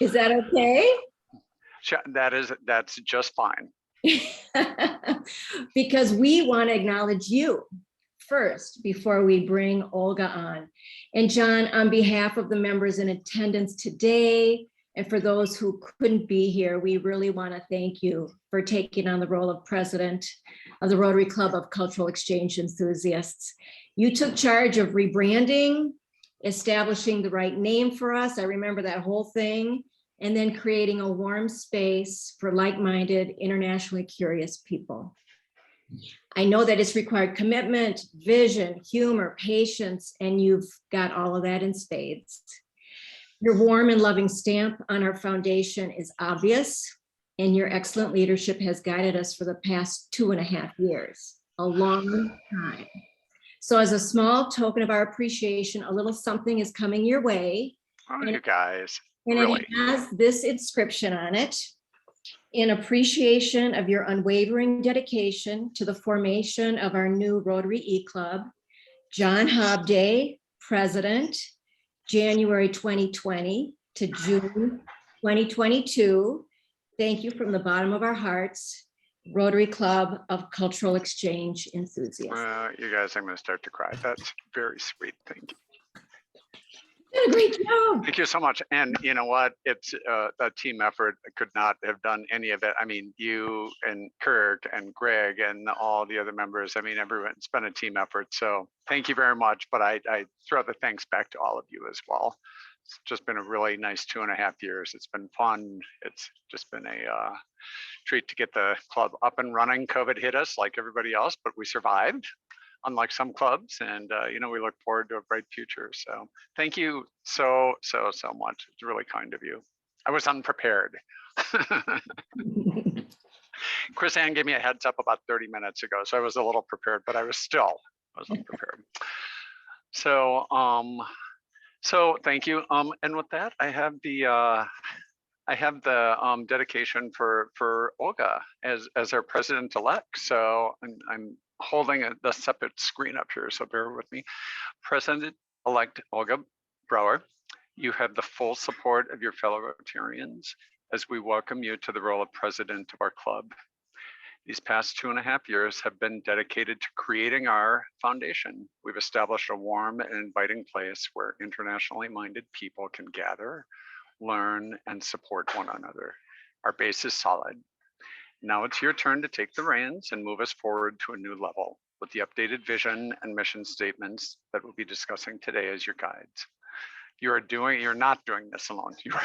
Is that okay? That's just fine. Because we want to acknowledge you first before we bring Olga on. And John, on behalf of the members in attendance today, and for those who couldn't be here, we really want to thank you for taking on the role of president of the Rotary Club of Cultural Exchange Enthusiasts. You took charge of rebranding, establishing the right name for us. I remember that whole thing. And then creating a warm space for like-minded, internationally curious people. I know that it's required commitment, vision, humor, patience, and you've got all of that in spades. Your warm and loving stamp on our foundation is obvious, and your excellent leadership has guided us for the past 2.5 years, a long time. So as a small token of our appreciation, a little something is coming your way. Oh, you guys. And really? It has this inscription on it: in appreciation of your unwavering dedication to the formation of our new Rotary eClub, John Hobday, President, January 2020 to June 2022. Thank you from the bottom of our hearts, Rotary Club of Cultural Exchange Enthusiasts. You guys, I'm going to start to cry. That's very sweet. Thank you. Did a great job. Thank you so much. And you know what? It's a team effort. I could not have done any of it. I mean, you and Kirk and Greg and all the other members. I mean, everyone. It's been a team effort. So thank you very much. But I throw the thanks back to all of you as well. It's just been a really nice 2.5 years. It's been fun. It's just been a treat to get the club up and running. COVID hit us like everybody else, but we survived, unlike some clubs, and you know, we look forward to a bright future. So thank you so much. It's really kind of you. I was unprepared. Chris Ann gave me a heads up about 30 minutes ago, so I was a little prepared, but I wasn't prepared. So so thank you. And with that, I have the dedication for Olga as our president-elect. So I'm holding the separate screen up here, so bear with me. President-elect Olga Brower, you have the full support of your fellow Rotarians as we welcome you to the role of president of our club. These past 2.5 years have been dedicated to creating our foundation. We've established a warm and inviting place where internationally minded people can gather, learn, and support one another. Our base is solid. Now it's your turn to take the reins and move us forward to a new level with the updated vision and mission statements that we'll be discussing today as your guides. You're not doing this alone. You're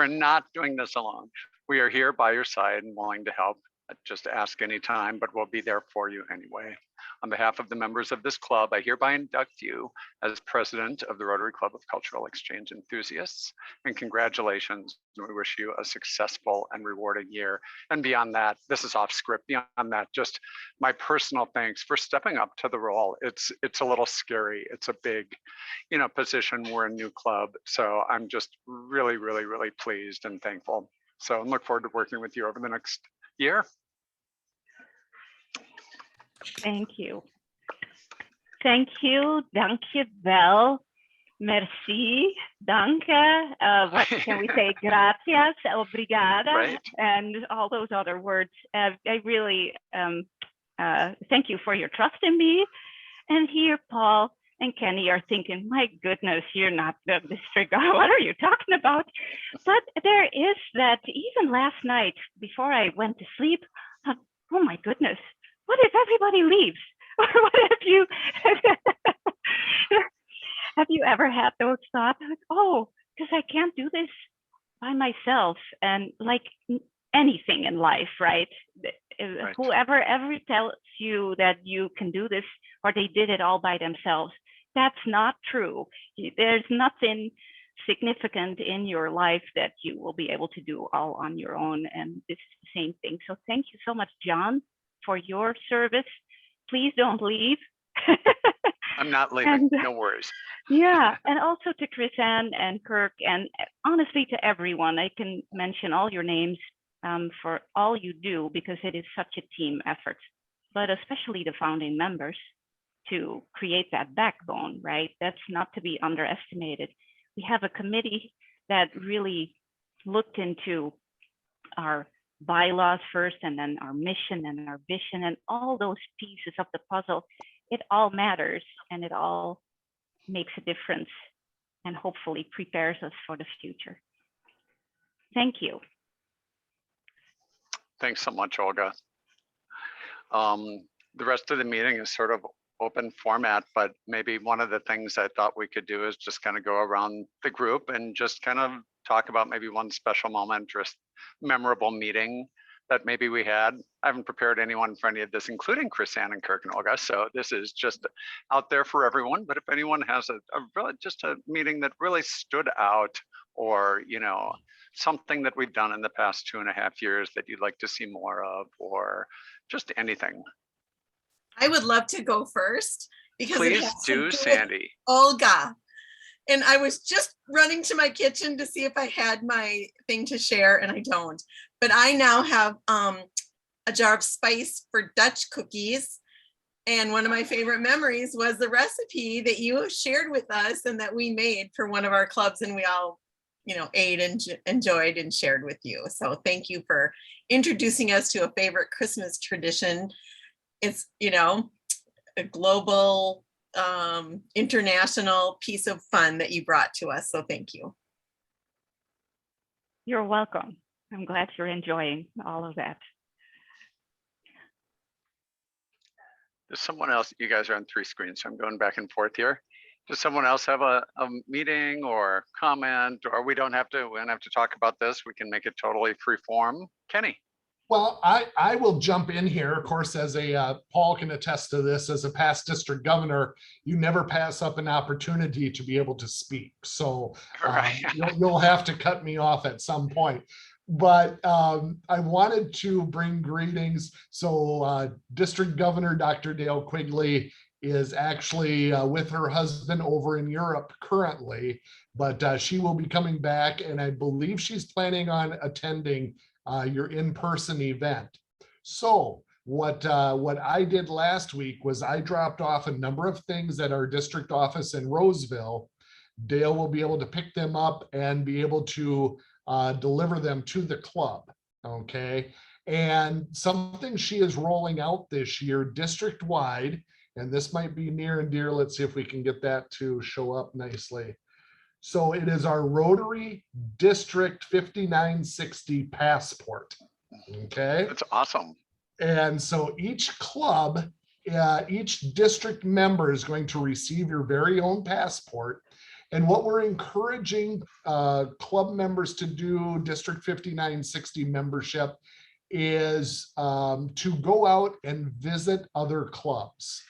not doing this alone. We are here by your side and willing to help. Just ask anytime, but we'll be there for you anyway. On behalf of the members of this club, I hereby induct you as president of the Rotary Club of Cultural Exchange Enthusiasts, and congratulations. We wish you a successful and rewarding year. And beyond that, this is off script. Beyond that, just my personal thanks for stepping up to the role. It's a little scary. It's a big, you know, position. We're a new club, so I'm just really pleased and thankful. So I look forward to working with you over the next year. Thank you. Thank you. Dank je wel. Merci. Danke. What can we say? Gracias. Obrigada. Right. And all those other words. I really thank you for your trust in me. And here, Paul and Kenny are thinking, my goodness, you're not the district. What are you talking about? But there is that, even last night, before I went to sleep, I thought, oh my goodness, what if everybody leaves? Or what if you, have you ever had those thoughts? Oh, because I can't do this by myself. And like anything in life, right? Right. Whoever ever tells you that you can do this or they did it all by themselves, that's not true. There's nothing significant in your life that you will be able to do all on your own. And it's the same thing. So thank you so much, John, for your service. Please don't leave. I'm not leaving, and, no worries. Yeah, and also to Chris Ann and Kirk, and honestly to everyone. I can mention all your names for all you do, because it is such a team effort, but especially the founding members to create that backbone, right? That's not to be underestimated. we have a committee that really looked into our bylaws first, and then our mission and our vision, and all those pieces of the puzzle. It all matters, and it all makes a difference, and hopefully prepares us for the future. Thank you. Thanks so much, Olga. The rest of the meeting is sort of open format, but maybe one of the things I thought we could do is just kind of go around the group and just kind of talk about maybe one special moment or memorable meeting that maybe we had. I haven't prepared anyone for any of this, including Chris-Ann and Kirk and Olga. So this is just out there for everyone. But if anyone has just a meeting that really stood out, or, you know, something that we've done in the past 2.5 years that you'd like to see more of, or just anything. I would love to go first because Please do, Sandy. Olga. And I was just running to my kitchen to see if I had my thing to share, and I don't. But I now have a jar of spice for Dutch cookies. And one of my favorite memories was the recipe that you shared with us and that we made for one of our clubs, and we all, you know, ate and enjoyed and shared with you. So thank you for introducing us to a favorite Christmas tradition. It's, you know, a global, international piece of fun that you brought to us. So thank you. You're welcome. I'm glad you're enjoying all of that. Does someone else, you guys are on 3 screens, so I'm going back and forth here. Does someone else have a meeting or comment, or we don't have to talk about this? We can make it totally free form. Kenny. Well, I will jump in here. Of course, as Paul can attest to this, as a past district governor, you never pass up an opportunity to be able to speak. So you'll have to cut me off at some point. But I wanted to bring greetings. So District Governor Dr. Dale Quigley is actually with her husband over in Europe currently, but she will be coming back, and I believe she's planning on attending your in-person event. So what I did last week was I dropped off a number of things at our district office in Roseville. Dale will be able to pick them up and be able to deliver them to the club. Okay. And something she is rolling out this year district-wide, and this might be near and dear. Let's see if we can get that to show up nicely. So it is our Rotary District 5960 passport. Okay. That's awesome. And so each club, each district member is going to receive your very own passport. And what we're encouraging club members to do, District 5960 membership, is to go out and visit other clubs.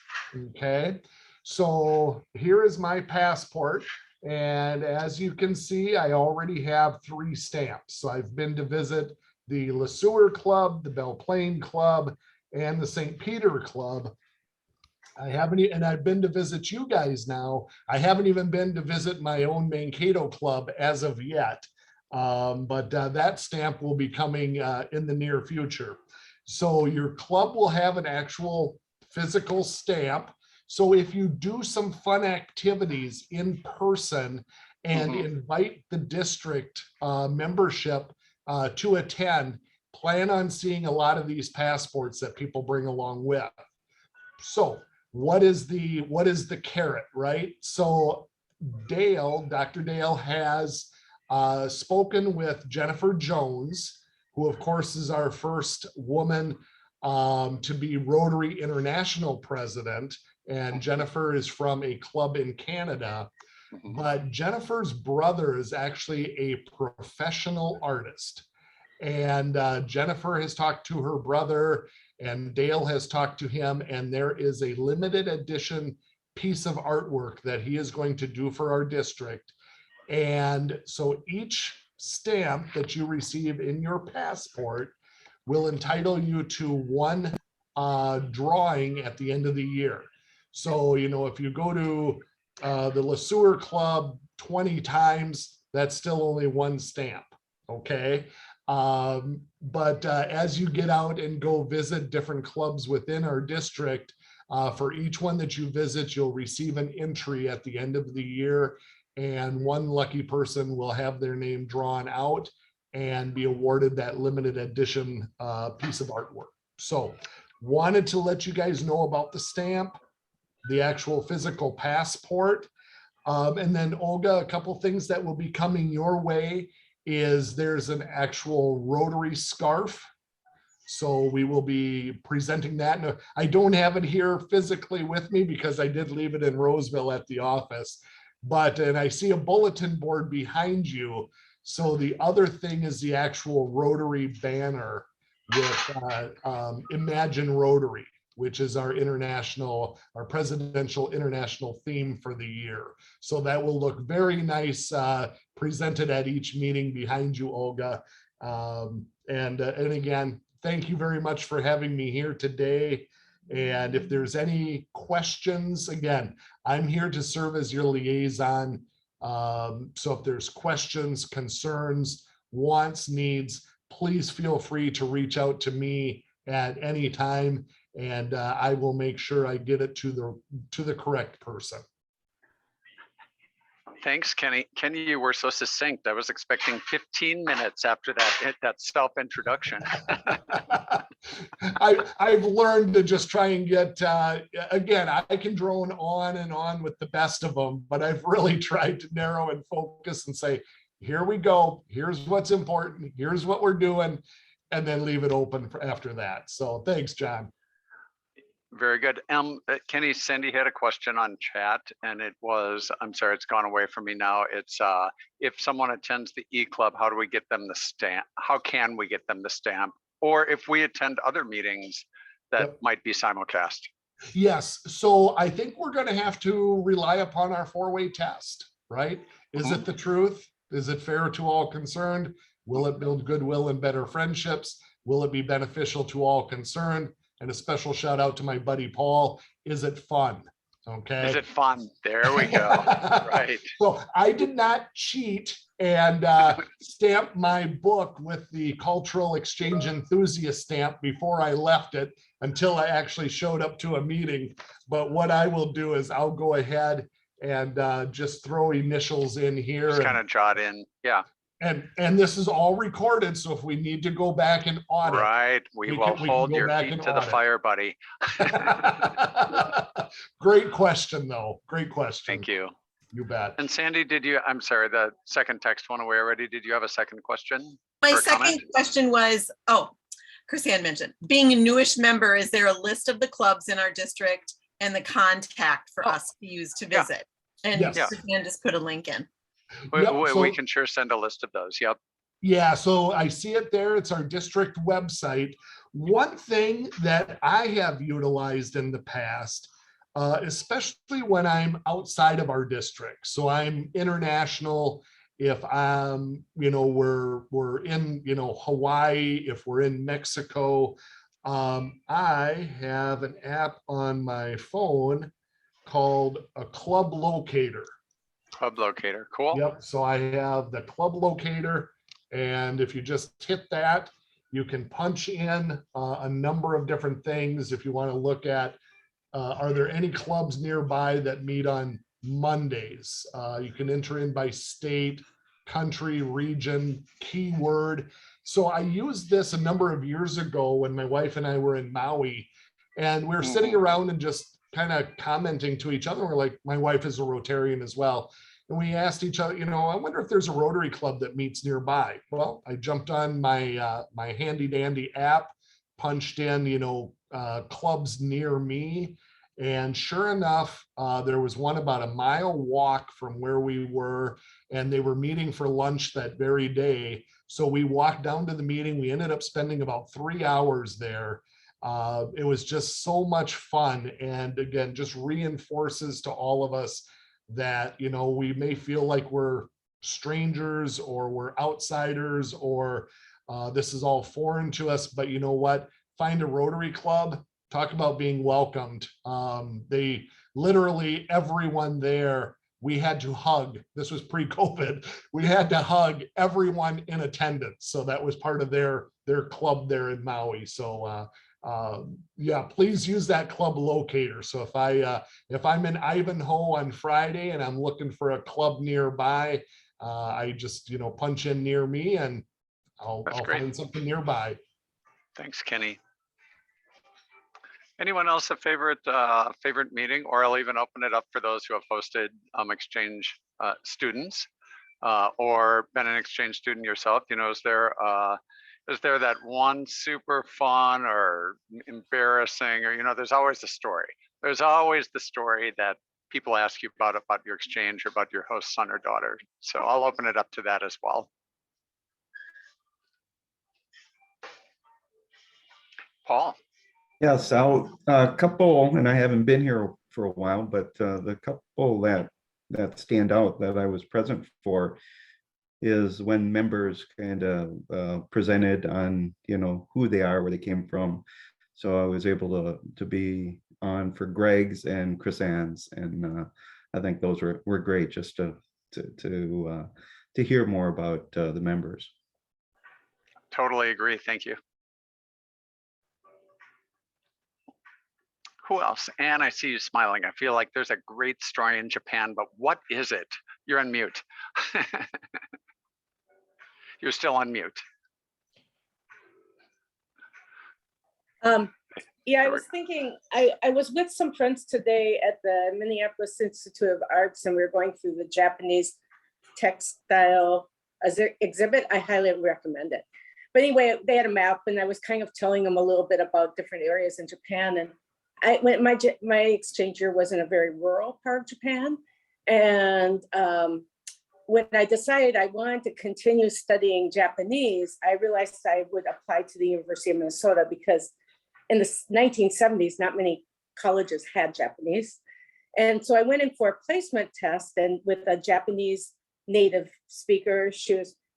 Okay. So here is my passport. And as you can see, I already have 3 stamps. So I've been to visit the Le Sueur Club, the Belle Plaine Club, and the St. Peter Club. And I've been to visit you guys now. I haven't even been to visit my own Mankato Club as of yet. But that stamp will be coming in the near future. So your club will have an actual physical stamp. So if you do some fun activities in person and invite the district membership to attend, plan on seeing a lot of these passports that people bring along with. So what is the carrot, right? So Dr. Dale has spoken with Jennifer Jones, who of course is our first woman to be Rotary International President. And Jennifer is from a club in Canada, but Jennifer's brother is actually a professional artist. And Jennifer has talked to her brother, and Dale has talked to him, and there is a limited edition piece of artwork that he is going to do for our district. And so each stamp that you receive in your passport will entitle you to one drawing at the end of the year. So, you know, if you go to the Le Sueur Club 20 times, that's still only 1 stamp, okay? But as you get out and go visit different clubs within our district, for each one that you visit, you'll receive an entry at the end of the year. and one lucky person will have their name drawn out and be awarded that limited edition piece of artwork. So wanted to let you guys know about the stamp, the actual physical passport. And then Olga, a couple things that will be coming your way is there's an actual Rotary scarf. So we will be presenting that. And I don't have it here physically with me because I did leave it in Roseville at the office. And I see a bulletin board behind you. So the other thing is the actual Rotary banner with Imagine Rotary, which is our presidential international theme for the year. So that will look very nice presented at each meeting behind you, Olga. And again, thank you very much for having me here today. And if there's any questions, again, I'm here to serve as your liaison. So if there's questions, concerns, wants, needs, please feel free to reach out to me at any time, and I will make sure I get it to the correct person. Thanks, Kenny. Kenny, you were so succinct. I was expecting 15 minutes after that self-introduction. I've learned to just try and get, again, I can drone on and on with the best of them, but I've really tried to narrow and focus and say, here we go, here's what's important, here's what we're doing, and then leave it open for after that. So thanks, John. Very good. Kenny, Cindy had a question on chat, and it was, I'm sorry, it's gone away from me now. It's if someone attends the eClub, how do we get them the stamp? How can we get them the stamp? Or if we attend other meetings that might be simulcast? Yes. So I think we're going to have to rely upon our four-way test, right? Is it the truth? Is it fair to all concerned? Will it build goodwill and better friendships? Will it be beneficial to all concerned? And a special shout out to my buddy Paul. Is it fun? Okay. Is it fun? There we go. Right. So I did not cheat and stamp my book with the cultural exchange enthusiast stamp before I left it until I actually showed up to a meeting. But what I will do is I'll go ahead and just throw initials in here. Just kind of jot in. Yeah. And this is all recorded, so if we need to go back and audit, right, we will hold your feet to the fire, buddy. Great question, though. Great question. Thank you. You bet. And Sandy, I'm sorry, the second text went away already. Did you have a second question? My second question was, Chris-Ann mentioned, being a newish member, is there a list of the clubs in our district and the contact for us to use to visit? And Chris-Ann just put a link in. We can sure send a list of those. Yep. Yeah, so I see it there. It's our district website. One thing that I have utilized in the past, especially when I'm outside of our district, so I'm international. If I'm, we're in, Hawaii, if we're in Mexico, I have an app on my phone called a club locator. Club locator, cool. Yep, so I have the club locator, and if you just hit that, you can punch in a number of different things. If you want to look at, are there any clubs nearby that meet on Mondays? You can enter in by state, country, region, keyword. So I used this a number of years ago when my wife and I were in Maui, and we were sitting around and just kind of commenting to each other. We're like, my wife is a Rotarian as well. And we asked each other, I wonder if there's a Rotary Club that meets nearby. Well, I jumped on my my handy dandy app, punched in, clubs near me. And sure enough, there was one about a mile walk from where we were, and they were meeting for lunch that very day. So we walked down to the meeting. We ended up spending about 3 hours there. It was just so much fun. And again, just reinforces to all of us that, we may feel like we're strangers or we're outsiders or this is all foreign to us, but you know what? Find a Rotary Club, talk about being welcomed. They literally, everyone there, we had to hug. This was pre-COVID. We had to hug everyone in attendance. So that was part of their club there in Maui. So yeah, please use that club locator. So if I'm in Ivanhoe on Friday and I'm looking for a club nearby, I just, punch in near me and I'll great. find something nearby. Thanks, Kenny. Anyone else a favorite meeting? Or I'll even open it up for those who have hosted exchange students or been an exchange student yourself. Is there that one super fun or embarrassing, or there's always a story. There's always the story that people ask you about your exchange or about your host son or daughter. So I'll open it up to that as well. Paul. Yes, a couple, and I haven't been here for a while, but the couple that stand out that I was present for is when members kind of presented on, who they are, where they came from. So I was able to be on for Greg's and Chris Ann's, and I think those were great just to hear more about the members. Totally agree. Thank you. Who else? Anne, I see you smiling. I feel like there's a great story in Japan, but what is it? You're on mute. You're still on mute. Yeah, I was thinking, I was with some friends today at the Minneapolis Institute of Arts, and we were going through the Japanese textile exhibit. I highly recommend it. But anyway, they had a map, and I was kind of telling them a little bit about different areas in Japan. And my exchange year was in a very rural part of Japan. And when I decided I wanted to continue studying Japanese, I realized I would apply to the University of Minnesota because in the 1970s, not many colleges had Japanese. And so I went in for a placement test, and with a Japanese native speaker,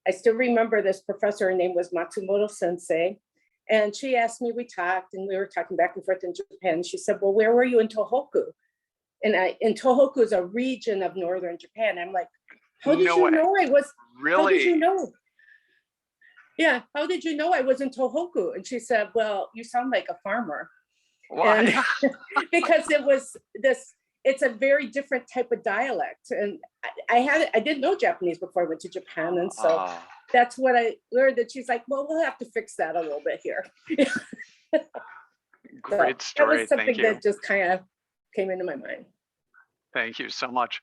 I still remember this professor, her name was Matsumoto Sensei. And she asked me, we talked, and we were talking back and forth in Japan. She said, well, where were you in Tohoku? And Tohoku is a region of northern Japan. I'm like, how did you know I was? Really? How did you know? Yeah, how did you know I was in Tohoku? And she said, well, you sound like a farmer. Why? And because it's a very different type of dialect. And I didn't know Japanese before I went to Japan. And so that's what I learned, that she's like, well, we'll have to fix that a little bit here. Great So story. that was something Thank you. that just kind of came into my mind. Thank you so much.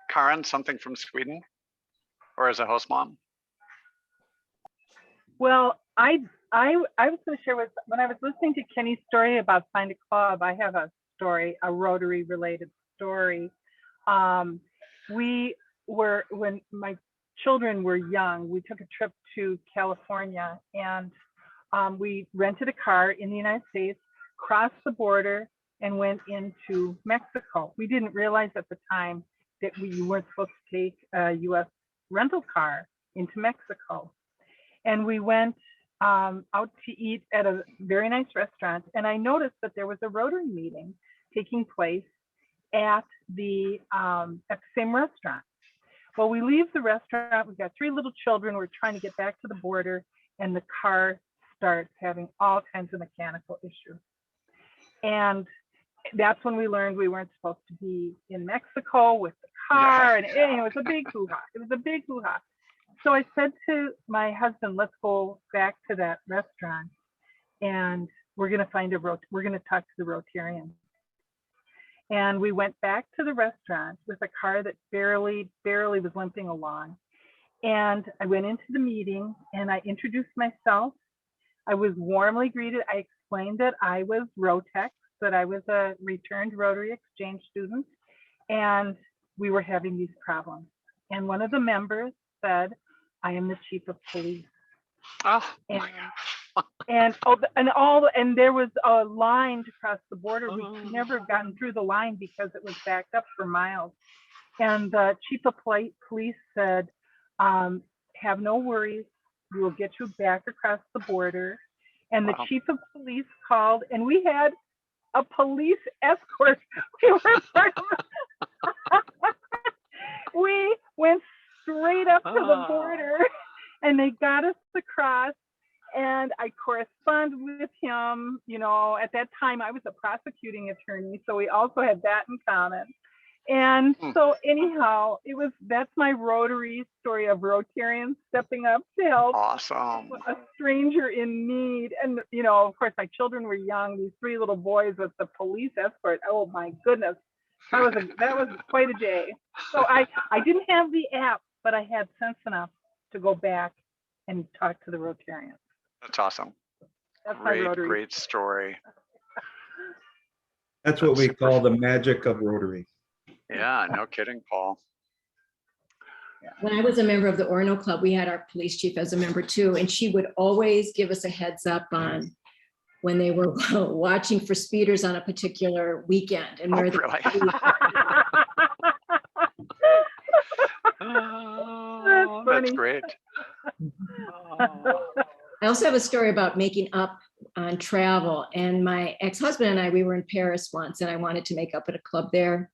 Karin, something from Sweden or as a host mom? Well, I was going to share when I was listening to Kenny's story about Find a Club, I have a story, a Rotary related story. When my children were young, we took a trip to California, and we rented a car in the United States, crossed the border, and went into Mexico. We didn't realize at the time that we weren't supposed to take a U.S. rental car into Mexico. And we went out to eat at a very nice restaurant. And I noticed that there was a Rotary meeting taking place at the same restaurant. Well, we leave the restaurant, we've got 3 little children, we're trying to get back to the border, and the car starts having all kinds of mechanical issues. And that's when we learned we weren't supposed to be in Mexico with the car, and it was a big hoo-ha. It was a big hoo-ha. So I said to my husband, let's go back to that restaurant, and we're going to talk to the Rotarians. And we went back to the restaurant with a car that barely was limping along. And I went into the meeting and I introduced myself. I was warmly greeted. I explained that I was Rotex, that I was a returned Rotary exchange student, and we were having these problems. And one of the members said, I am the chief of police. Oh, and there was a line to cross the border. We could never have gotten through the line because it was backed up for miles. And the chief of police said, have no worries, we will get you back across the border. And the chief of police called, and we had a police escort. We went straight up to the border, and they got us across. And I corresponded with him. You know, at that time I was a prosecuting attorney, so we also had that in common. And so anyhow, that's my Rotary story of Rotarians stepping up to help Awesome. a stranger in need. And, you know, of course, my children were young, these 3 little boys with the police escort. Oh my goodness. That was quite a day. So I didn't have the app, but I had sense enough to go back and talk to the Rotarians. That's awesome. That's my Rotary. Great story. That's what we call the magic of Rotary. Yeah, no kidding, Paul. When I was a member of the Orono Club, we had our police chief as a member too, and she would always give us a heads up on when they were watching for speeders on a particular weekend and where Really? Oh, that's great. Oh. I also have a story about making up on travel. And my ex-husband and I, we were in Paris once and I wanted to make up at a club there,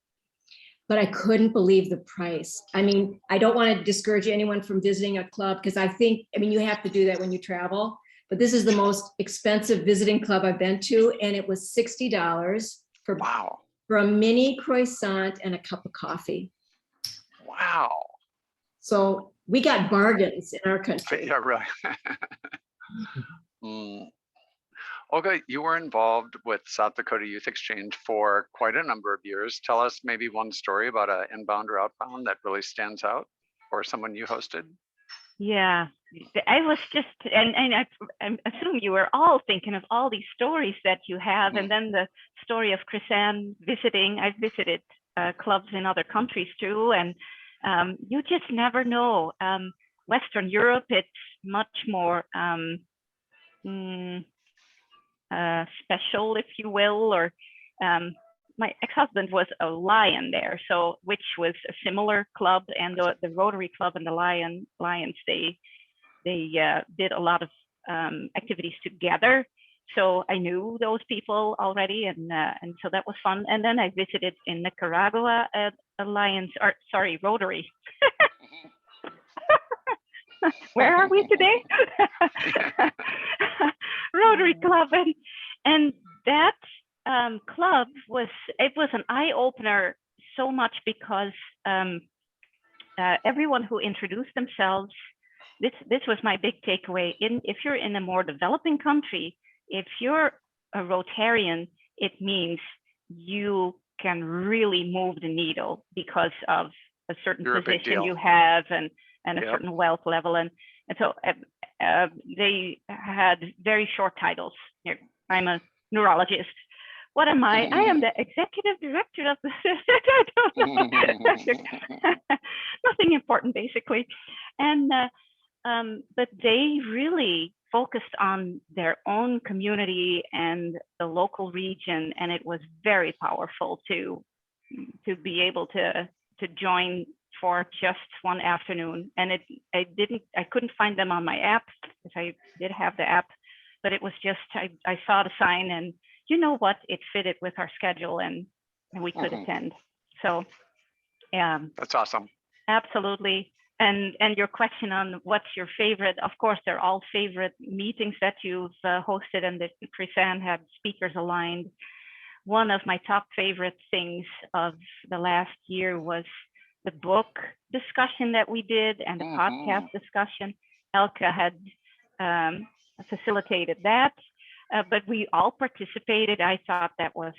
but I couldn't believe the price. I mean, I don't want to discourage anyone from visiting a club because I mean, you have to do that when you travel, but this is the most expensive visiting club I've been to. And it was $60 for a mini croissant and a cup of coffee. Wow. So we got bargains in our country. Yeah, really. Olga, you were involved with South Dakota Youth Exchange for quite a number of years. Tell us maybe one story about an inbound or outbound that really stands out, or someone you hosted. Yeah, I was just, and I assume you were all thinking of all these stories that you have, and then the story of Chris-Ann visiting. I've visited clubs in other countries too, and you just never know. Western Europe, it's much more special, if you will, or my ex-husband was a Lion there, so which was a similar club, and the Rotary Club and the Lions, they did a lot of activities together. So I knew those people already, and so that was fun. And then I visited in Nicaragua at Rotary. Where are we today? Rotary Club, and that club was an eye-opener so much because everyone who introduced themselves, this was my big takeaway. If you're in a more developing country, if you're a Rotarian, it means you can really move the needle because of a certain position you have and a certain wealth level. And so they had very short titles. I'm a neurologist. What am I? I am the executive director of the, I don't know. Nothing important, basically. And, but they really focused on their own community and the local region. And it was very powerful to be able to join for just one afternoon. And I couldn't find them on my app, because I did have the app, but it was just, I saw the sign, and you know what, it fitted with our schedule, and we could attend. So that's awesome. Absolutely. And your question on what's your favorite, of course, they're all favorite meetings that you've hosted, and that Chris-Ann had speakers aligned. One of my top favorite things of the last year was the book discussion that we did, and the podcast discussion. Elka had facilitated that, but we all participated. I thought that was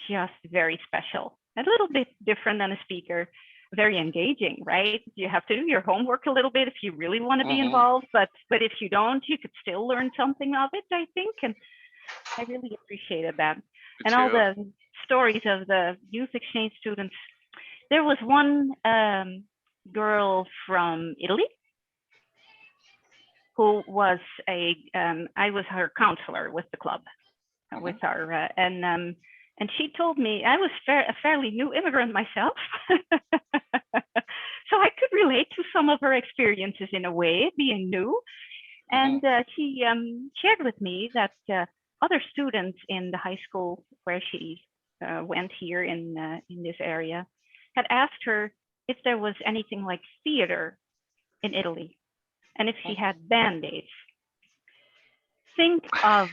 just very special, a little bit different than a speaker, very engaging, right? You have to do your homework a little bit if you really want to be involved, but if you don't, you could still learn something of it, I think, and I really appreciated that. And all the stories of the youth exchange students. There was one girl from Italy who was I was her counselor with the club, with our, and she told me, I was a fairly new immigrant myself, so I could relate to some of her experiences in a way, being new. And she shared with me that other students in the high school where she went here in this area had asked her if there was anything like theater in Italy, and if she had Band-Aids. think of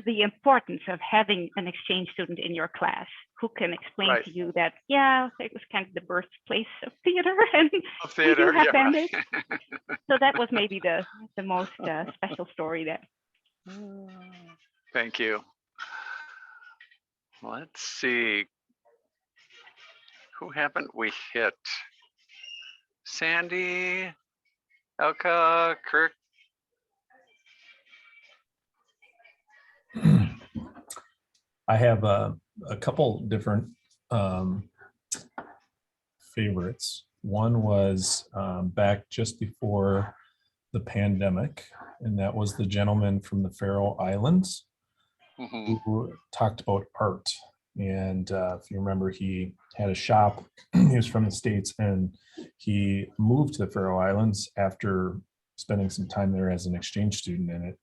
the importance of having an exchange student in your class who can explain Right. to you that, yeah, it was kind of the birthplace of theater and Of theater, we do have yeah, bandits. right. So that was maybe the most special story there. Thank you. Let's see. Who haven't we hit? Sandy, Elka, Kirk. I have a couple different favorites. One was back just before the pandemic, and that was the gentleman from the Faroe Islands Mhm. who talked about art. And if you remember, he had a shop. He was from the States, and he moved to the Faroe Islands after spending some time there as an exchange student, and it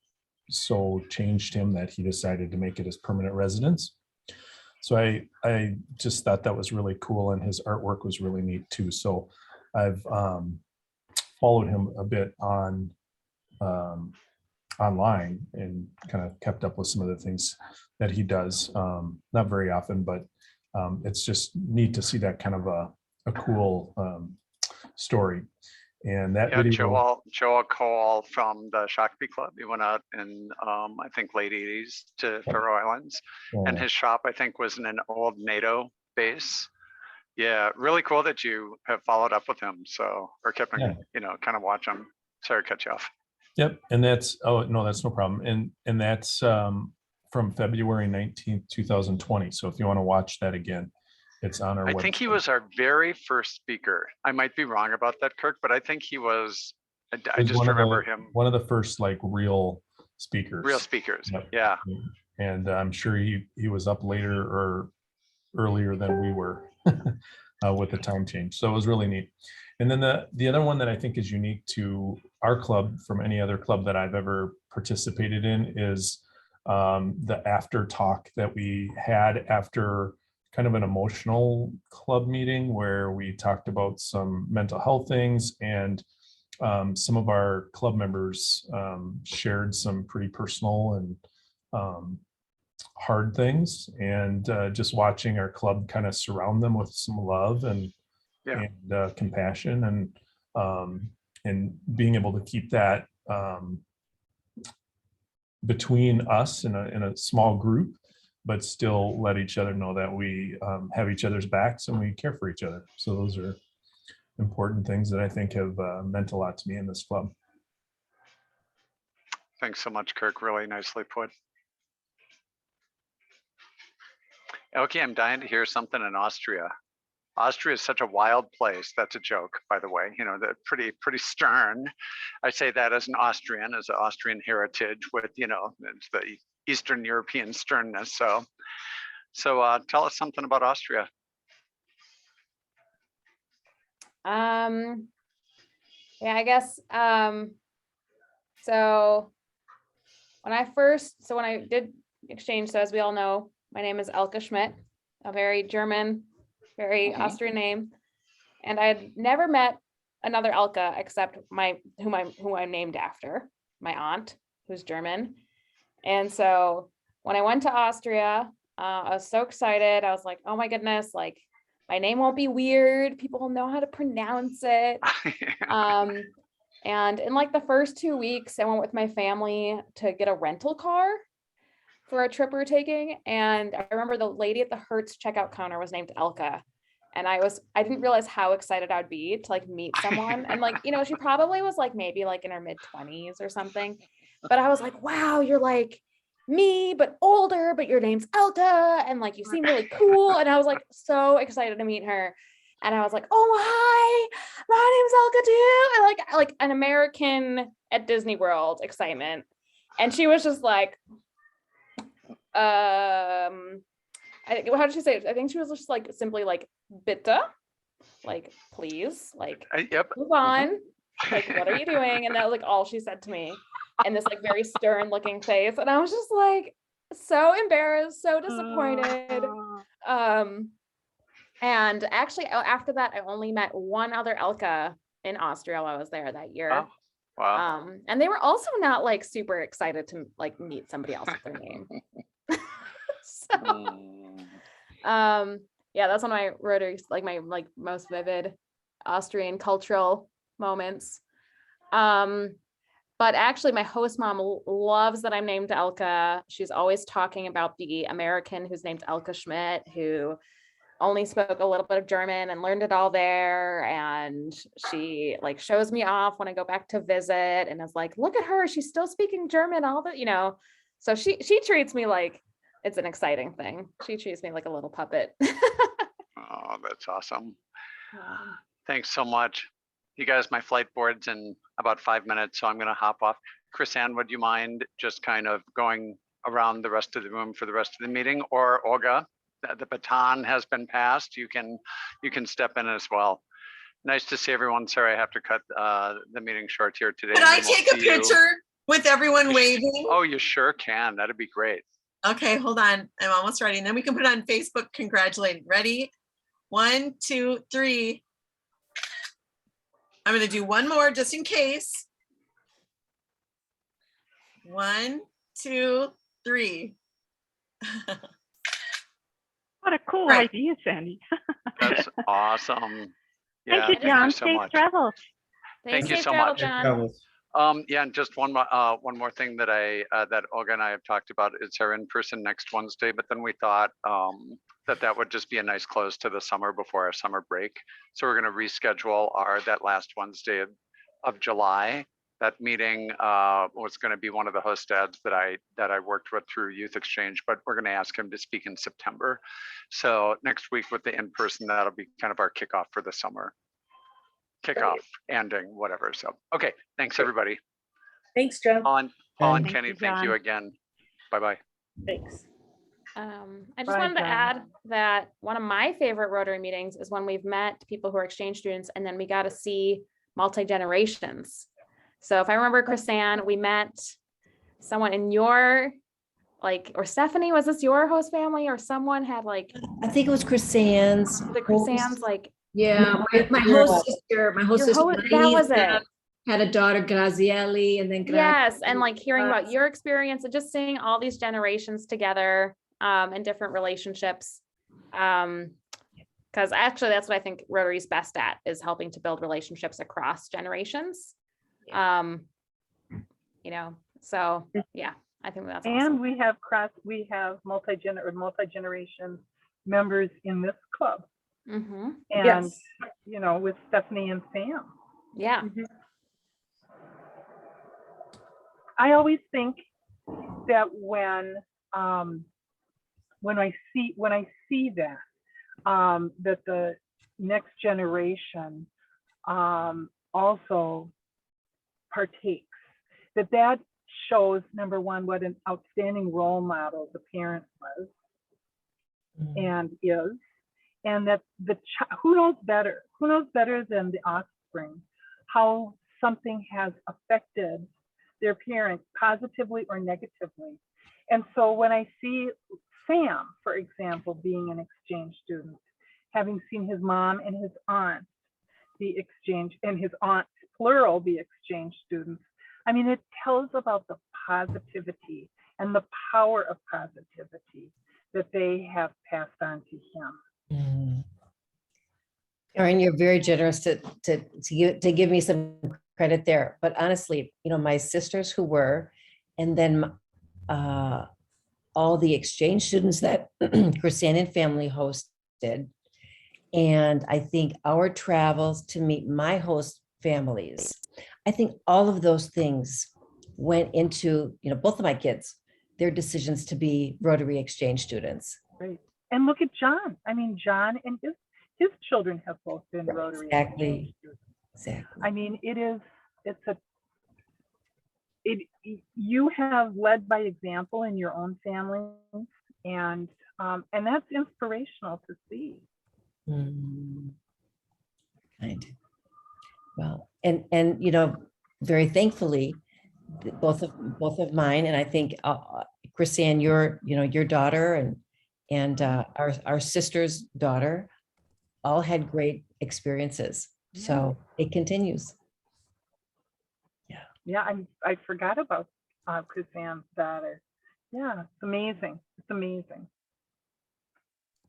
so changed him that he decided to make it his permanent residence. So I just thought that was really cool, and his artwork was really neat too. So I've followed him a bit on online and kind of kept up with some of the things that he does. Not very often, but it's just neat to see that kind of a cool story. And that Yeah, video, Joel Cole from the Shakopee Club. He went out in I think late 80s to Faroe Islands, and his shop I think was in an old NATO base. Yeah, really cool that you have followed up with him. So, or kept Yeah. kind of watch him. Sorry to cut you off. Yep, and that's, oh no, that's no problem. And that's from February 19th, 2020. So if you want to watch that again, it's on our I website. think he was our very first speaker. I might be wrong about that, Kirk, but I think he was. I He was just remember him. one of the first like real speakers. Real speakers. Yep. Yeah. And I'm sure he was up later or earlier than we were with the time change. So it was really neat. And then the other one that I think is unique to our club from any other club that I've ever participated in is the after talk that we had after kind of an emotional club meeting where we talked about some mental health things, and some of our club members shared some pretty personal and hard things, and just watching our club kind of surround them with some love and compassion, and being able to keep that between us in a small group, but still let each other know that we have each other's backs and we care for each other. So those are important things that I think have meant a lot to me in this club. Thanks so much, Kirk. Really nicely put. Okay, I'm dying to hear something in Austria. Austria is such a wild place. That's a joke, by the way. They're pretty stern. I say that as an Austrian, as an Austrian heritage with, it's the Eastern European sternness. So tell us something about Austria. Yeah, I guess. So when I did exchange, so as we all know, my name is Elke Schmidt, a very German, very Austrian name, and I had never met another Elke except who I'm named after, my aunt, who's German. And so when I went to Austria, I was so excited. I was like, oh my goodness, like my name won't be weird. People will know how to pronounce it. And in like the first 2 weeks, I went with my family to get a rental car for a trip we were taking. And I remember the lady at the Hertz checkout counter was named Elka. And I didn't realize how excited I'd be to like meet someone. And like, she probably was like maybe like in her mid-20s or something. But I was like, wow, you're like me, but older, but your name's Elka. And like, you seem really cool. And I was like, so excited to meet her. And I was like, oh, hi, my name's Elka too. And like an American at Disney World excitement. And she was just like, how did she say it? I think she was just like simply like bitte, like please, like move on, like what are you doing? And that was like all she said to me, and this like very stern looking face, and I was just like so embarrassed, so disappointed. And actually after that I only met one other Elka in Austria while I was there that year. Wow. And they were also not like super excited to like meet somebody else with their name. So, yeah, that's one of my Rotary, like my like most vivid Austrian cultural moments. But actually my host mom loves that I'm named Elka. She's always talking about the American who's named Elka Schmidt, who only spoke a little bit of German and learned it all there. And she like shows me off when I go back to visit and is like, look at her, she's still speaking German, all that, you know. So she treats me like it's an exciting thing. She treats me like a little puppet. Oh, that's awesome. Thanks so much. You guys, my flight board's in about 5 minutes, so I'm going to hop off. Chris Ann, would you mind just kind of going around the rest of the room for the rest of the meeting? Or Olga, the baton has been passed. You can step in as well. Nice to see everyone. Sorry, I have to cut the meeting short here today. Could I take a picture with everyone waving? Oh, you sure can. That'd be great. Okay, hold on. I'm almost ready. And then we can put it on Facebook congratulating. Ready? 1, 2, 3. I'm going to do one more just in case. 1, 2, 3. What a cool Right. idea, Sandy. That's awesome. Yeah, Thank you, John. so Safe much. travels. Thank you Safe so travel, much. John. Yeah, and just one more thing that that Olga and I have talked about is our in-person next Wednesday, but then we thought that would just be a nice close to the summer before our summer break. So we're going to reschedule that last Wednesday of July. That meeting was going to be one of the host dads that I worked with through Youth Exchange, but we're going to ask him to speak in September. So next week with the in-person, that'll be kind of our kickoff for the summer. Kickoff, ending, whatever. So, okay, thanks everybody. Thanks, John. Paul and Thank Kenny, you, thank you John. again. Bye-bye. Thanks. I just Bye, wanted to John. add that one of my favorite Rotary meetings is when we've met people who are exchange students and then we got to see multi-generations. So if I remember, Chrisanne, we met someone in your, like, or Stephanie, was this your host family or someone had like, I think it was Chris Sands. the Chrisanne's like, Yeah, my host sister, that was it. had a daughter, Grazielli, and then Yes, and like hearing about your experience and just seeing all these generations together and different relationships. Because actually that's what I think Rotary's best at, is helping to build relationships across generations. You know, so yeah, I think that's And awesome. we have multi-generation members in this club. Mm-hmm. And, Yes. you know, with Stephanie and Sam. Yeah. I always think that when I see that, that the next generation also partakes, that shows, number one, what an outstanding role model the parent was and is, and that who knows better than the offspring how something has affected their parents positively or negatively. And so when I see Sam, for example, being an exchange student, having seen his mom and his aunt be exchange, and his aunts, plural, be exchange students, I mean, it tells about the positivity and the power of positivity that they have passed on to him. Karen, you're very generous to give me some credit there. But honestly, you know, my sisters who were, and then all the exchange students that Chrisanne family hosted. And I think our travels to meet my host families, I think all of those things went into, you know, both of my kids, their decisions to be Rotary exchange students. Right. And look at John. I mean, John and his children have both been Rotary exchange students. Exactly. I mean, you have led by example in your own family, and that's inspirational to see. Kind. Well, and you know, very thankfully, both of mine, and I think Chrisanne, your daughter and our sister's daughter, all had great experiences. So it continues. Yeah. Yeah, I forgot about Chris Ann's daughter. Yeah, it's amazing. It's amazing.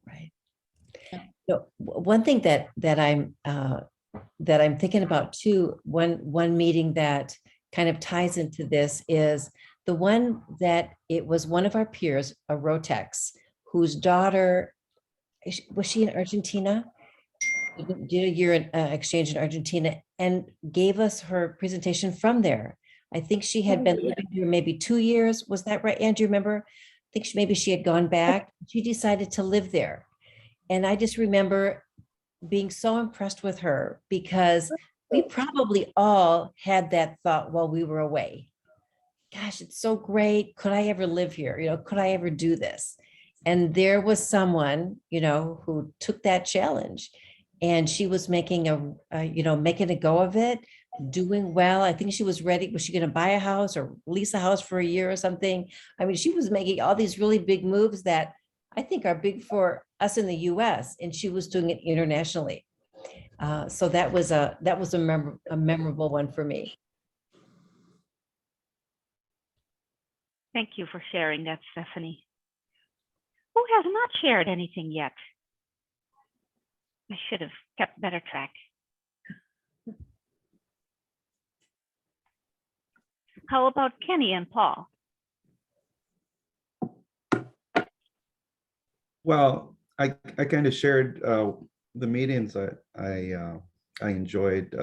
Right. No, one thing that I'm thinking about too, one meeting that kind of ties into this is the one that it was one of our peers, a Rotex, whose daughter, was she in Argentina? Did a year exchange in Argentina and gave us her presentation from there. I think she had been living here maybe 2 years. Was that right, Andrew? Remember? I think maybe she had gone back. She decided to live there. And I just remember being so impressed with her because we probably all had that thought while we were away. Gosh, it's so great. Could I ever live here? Could I ever do this? And there was someone, who took that challenge, and she was making making a go of it, doing well. I think she was ready. Was she going to buy a house or lease a house for a year or something? I mean, she was making all these really big moves that I think are big for us in the US, and she was doing it internationally. So that was a memorable one for me. Thank you for sharing that, Stephanie. Who has not shared anything yet? I should have kept better track. How about Kenny and Paul? Well, I kind of shared the meetings that I enjoyed,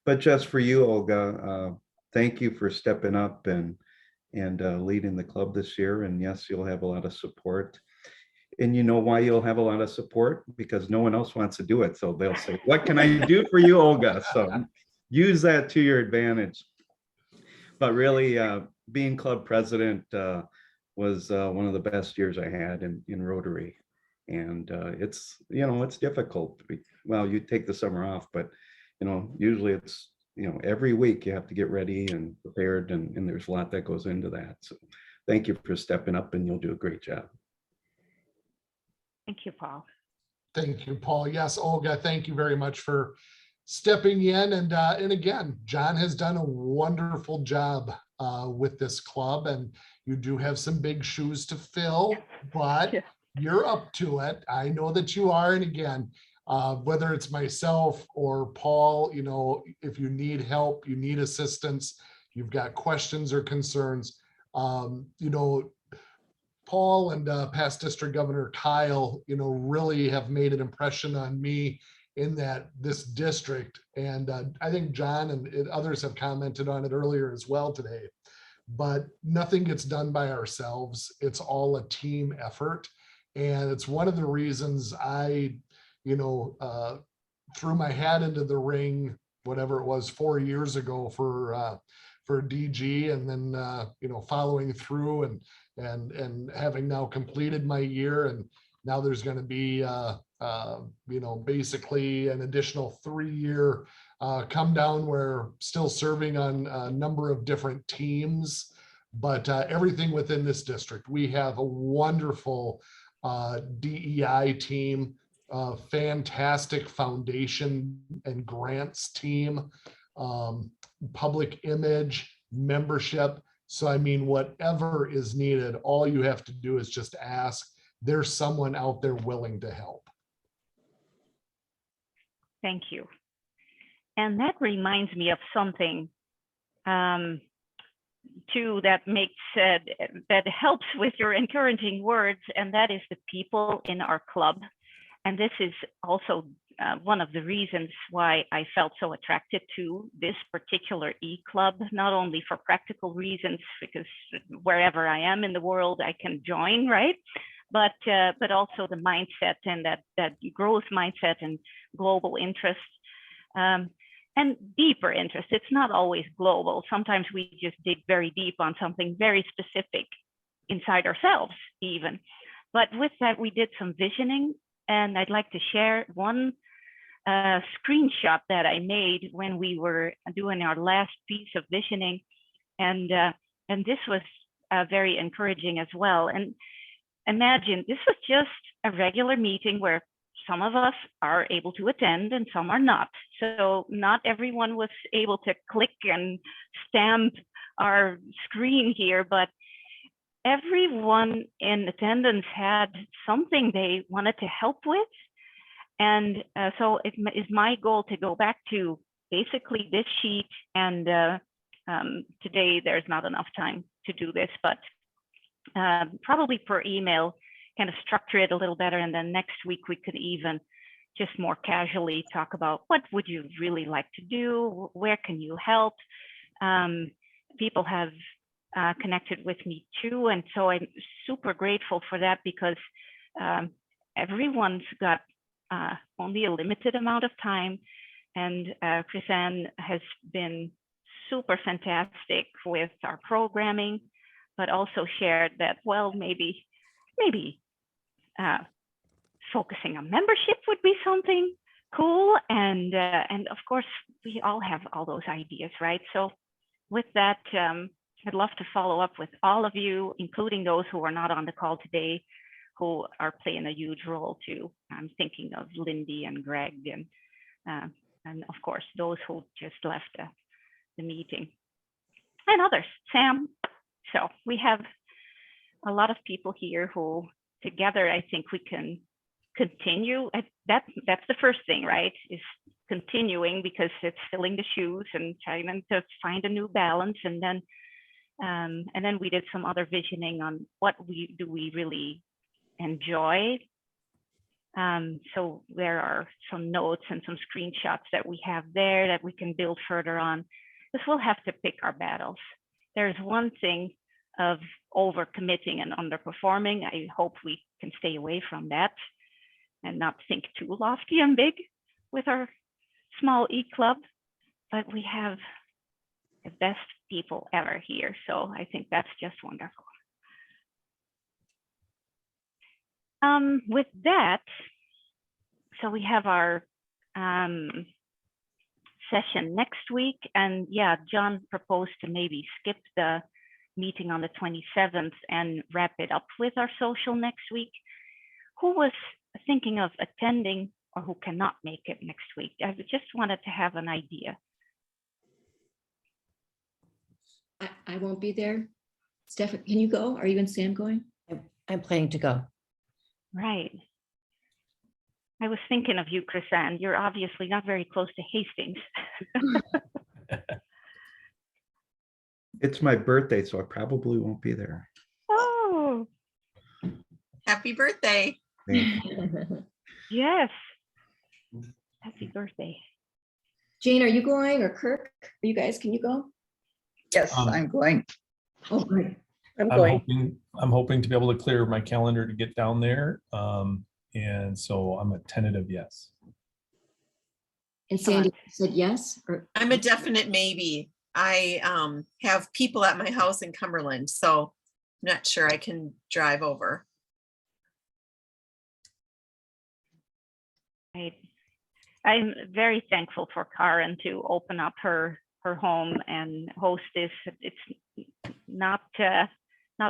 but just for you, Olga, thank you for stepping up and leading the club this year. And yes, you'll have a lot of support. And you know why you'll have a lot of support? Because no one else wants to do it. So they'll say, what can I do for you, Olga? So use that to your advantage. But really, being club president was one of the best years I had in Rotary. And it's difficult. Well, you take the summer off, but usually it's every week you have to get ready and prepared, and there's a lot that goes into that. So thank you for stepping up, and you'll do a great job. Thank you, Paul. Thank you, Paul. Yes, Olga, thank you very much for stepping in. And again, John has done a wonderful job with this club, and you do have some big shoes to fill, but you're up to it. I know that you are. And again, whether it's myself or Paul, if you need help, you need assistance, you've got questions or concerns, Paul and past District Governor Kyle, really have made an impression on me in this district. And I think John and others have commented on it earlier as well today. But nothing gets done by ourselves. It's all a team effort. And it's one of the reasons I, threw my hat into the ring, whatever it was, 4 years ago for DG, and then following through and having now completed my year, and now there's going to be basically an additional 3-year come down. We're still serving on a number of different teams, but everything within this district, we have a wonderful DEI team, fantastic foundation and grants team, public image, membership. So, I mean, whatever is needed, all you have to do is just ask. There's someone out there willing to help. Thank you. And that reminds me of something too that that helps with your encouraging words, and that is the people in our club. And this is also one of the reasons why I felt so attracted to this particular eClub, not only for practical reasons, because wherever I am in the world, I can join, right? But also the mindset and that growth mindset and global interest and deeper interest. It's not always global. Sometimes we just dig very deep on something very specific inside ourselves even. But with that, we did some visioning, and I'd like to share one screenshot that I made when we were doing our last piece of visioning, and this was very encouraging as well. And imagine this was just a regular meeting where some of us are able to attend and some are not. So not everyone was able to click and stamp our screen here, but everyone in attendance had something they wanted to help with. And so it is my goal to go back to basically this sheet. And today there's not enough time to do this, but probably per email, kind of structure it a little better. And then next week we could even just more casually talk about what would you really like to do? Where can you help? People have connected with me too. And so I'm super grateful for that, because everyone's got only a limited amount of time. And Chris-Ann has been super fantastic with our programming, but also shared that, well, maybe focusing on membership would be something cool. And of course, we all have all those ideas, right? So with that, I'd love to follow up with all of you, including those who are not on the call today, who are playing a huge role too. I'm thinking of Lindy and Greg and of course, those who just left the meeting and others, Sam. So we have a lot of people here who together, I think we can continue. That's the first thing, right? Is continuing, because it's filling the shoes and trying to find a new balance. And then we did some other visioning on what we really enjoy. So there are some notes and some screenshots that we have there that we can build further on. Because we'll have to pick our battles. There's one thing of overcommitting and underperforming. I hope we can stay away from that and not think too lofty and big with our small eClub. But we have the best people ever here. So I think that's just wonderful. With that, so we have our session next week. And yeah, John proposed to maybe skip the meeting on the 27th and wrap it up with our social next week. Who was thinking of attending or who cannot make it next week? I just wanted to have an idea. I won't be there. Steph, can you go? Are you and Sam going? I'm planning to go. Right. I was thinking of you, Chris-Ann. You're obviously not very close to Hastings. It's my birthday, so I probably won't be there. Oh, Happy birthday. Thank you. yes. Happy birthday. Jane, are you going, or Kirk? You guys, can you go? Yes, I'm going. Oh, great. I'm going. I'm hoping to be able to clear my calendar to get down there. And so I'm a tentative yes. And Sandy said yes, or I'm a definite maybe. I have people at my house in Cumberland, so I'm not sure I can drive over. I'm very thankful for Karen to open up her home and host this. It's not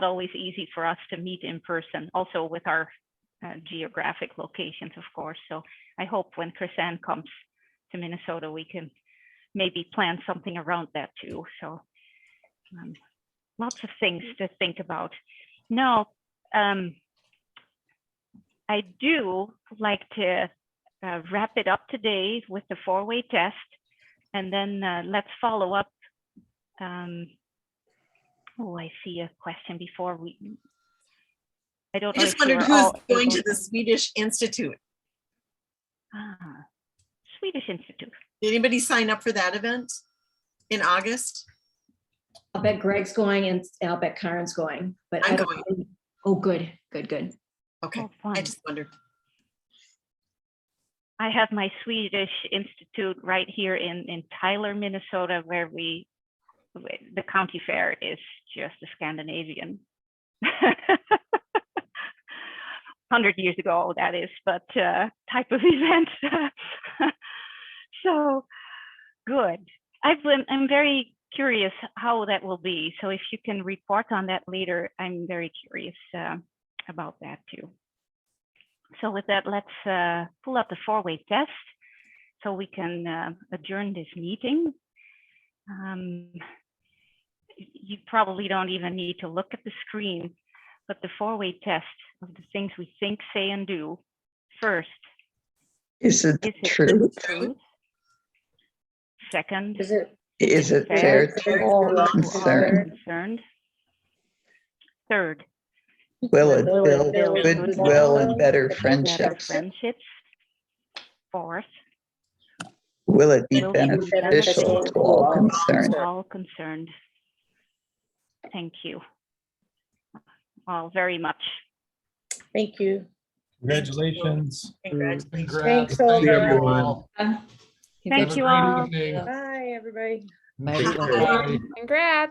always easy for us to meet in person, also with our geographic locations, of course. So I hope when Chris-Ann comes to Minnesota, we can maybe plan something around that too. So lots of things to think about. Now, I do like to wrap it up today with the 4-way test, and then let's follow up. Oh, I see a question before we. I don't know. I just wondered who's going to the Swedish Institute. Swedish Institute. Did anybody sign up for that event in August? I'll bet Greg's going and I'll bet Karen's going, but I'm I don't going. know. Oh, good. Okay. Oh, I just wondered. I have my Swedish Institute right here in Tyler, Minnesota, where the county fair is just a Scandinavian. 100 years ago, that is, but type of event. So good. I'm very curious how that will be. So if you can report on that later, I'm very curious about that too. So with that, let's pull up the four-way test so we can adjourn this meeting. You probably don't even need to look at the screen, but the four-way test of the things we think, say, and do. First, Is it is it true? truth? Second, Is it fair to all concerned? concerned? Third, Will it will build build goodwill and better better friendships? friendships? Fourth, Will it be will be beneficial to all concerned? all concerned? Thank you all very much. Thank you. Congratulations. Congrats. Thanks, Thank you Olga. all. Thank Have a you great all. evening. Bye, everybody. Bye, Take everyone. care. Congrats.